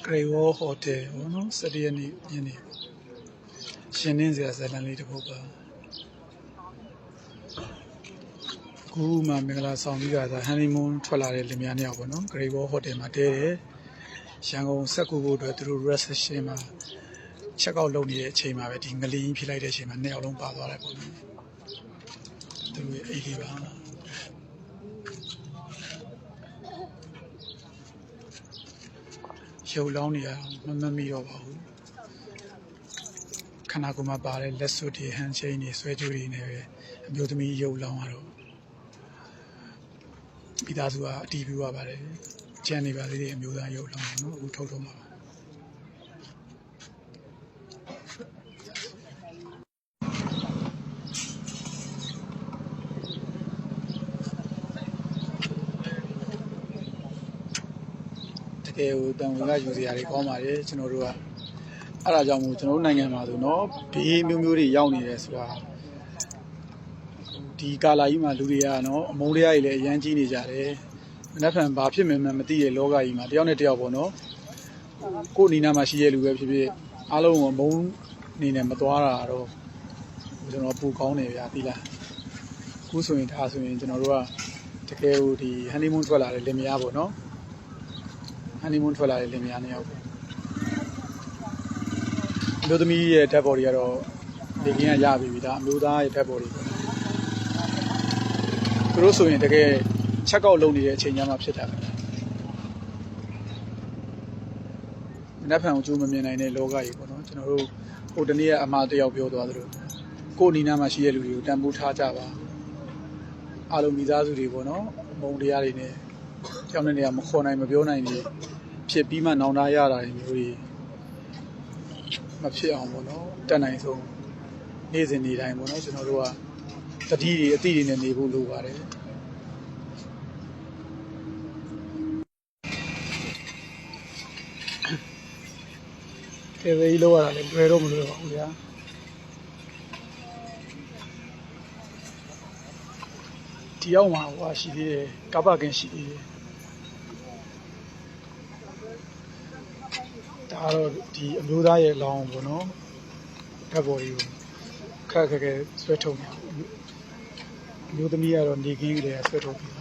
Great Wall Hotel ဘောနော်17ရက်နေ့ညနေရှင်နှင်းစရာဇာတ်လမ်းလေးတစ်ပုဒ်ပါခုမှမင်္ဂလာဆောင်ပြီးတာဟန်နီမွန်းထွက်လာတဲ့လင်မယားနှစ်ယောက်ပေါ့နော် Great Wall Hotel မှာတဲတယ်ရန်ကုန်ဆက်ကူဖို့အတွက်သူတို့ reception မှာ check out လုပ်နေတဲ့အချိန်မှာပဲဒီငလင်းဖြစ်လိုက်တဲ့အချိန်မှာနှစ်ယောက်လုံးပါသွားတယ်ပေါ့နော်သူတို့ရဲ့အိတ်လေးပါရုပ်လောင်းနေရမမီတော့ပါဘူးခန္ဓာကိုယ်မှာပါတဲ့လက်စွပ်တွေဟန်ချိန်းတွေဆွဲကြိုးတွေနဲ့ပဲအမျိုးသမီးရုပ်လောင်းရတော့မိသားစုကအတီးပြရပါတယ်ကျန်နေပါသေးတယ်အမျိုးသားရုပ်လောင်းနော်အခုထုတ်တော့မှာပါတကယ်ကိုတန်ဝင်ကယူစရာတွေကောင်းပါတယ်ကျွန်တော်တို့ကအဲ့ဒါကြောင့်မို့ကျွန်တော်တို့နိုင်ငံမှာဆိုတော့ဘေးမျိုးမျိုးတွေရောက်နေတယ်ဆိုတာဒီကာလာကြီးမှာလူတွေကနော်အမုန်းတရားတွေလည်းအရန်ကြီးနေကြတယ်မနှက်ဖန်ဘာဖြစ်မှန်းမသိတဲ့လောကကြီးမှာတယောက်နဲ့တယောက်ပေါ့နော်ကိုယ်နီနာမှာရှိတဲ့လူပဲဖြစ်ဖြစ်အားလုံးကမုန်းနေနဲ့မသွားတာတော့ကျွန်တော်ပူကောင်းတယ်ဗျာသိလားခုဆိုရင်ဒါဆိုရင်ကျွန်တော်တို့ကတကယ်ကိုဒီဟန်နီမွန်းထွက်လာတဲ့လင်မယားပေါ့နော်ဟန်နီမွန်းထွက်လာတဲ့လင်မယားနှစ်ယောက်ပေါ့အမျိုးသမီးရဲ့ဓာတ်ပေါ်တွေကတော့ဒီကင်းကရပြီဒါအမျိုးသားရဲ့ဓာတ်ပေါ်တွေပေါ့သူတို့ဆိုရင်တကယ်ချက်ကောက်လုပ်နေတဲ့အချိန်ညမှာဖြစ်တာပဲမနှက်ဖန်ကိုကြိုးမမြင်နိုင်တဲ့လောကကြီးပေါ့နော်ကျွန်တော်တို့ဟိုတနေ့ကအမှားတယောက်ပြောသွားသလိုကိုယ်နီနာမှာရှိတဲ့လူတွေကိုတန်ဖိုးထားကြပါအားလုံးမိသားစုတွေပေါ့နော်အမုန်းတရားတွေနဲ့ကြောက်နေနေရမခေါ်နိုင်မပြောနိုင်နေဖြစ်ပြီးမှနောင်တရတာတွေမျိုးတွေမဖြစ်အောင်ပေါ့နော်တက်နိုင်ဆုံးနေ့စဉ်နေ့တိုင်းပေါ့နော်ကျွန်တော်တို့ကတတိတွေအတိတွေနဲ့နေဖို့လိုပါတယ်ကဲဝေးလောက်ရတာလည်းလွယ်တော့မလွယ်ပါဘူးဗျာဒီရောက်မှာဟိုရှိသေးတယ်ကပ္ပကင်ရှိသေးတယ်ဒါတော့ဒီအမျိုးသားရဲ့လောင်းပေါ့နော်ဓာတ်ပေါ်တွေကိုခက်ခက်ဆွဲထုတ်နေအမျိုးသမီးကတော့နေကင်းတွေဆွဲထုတ်ပြီး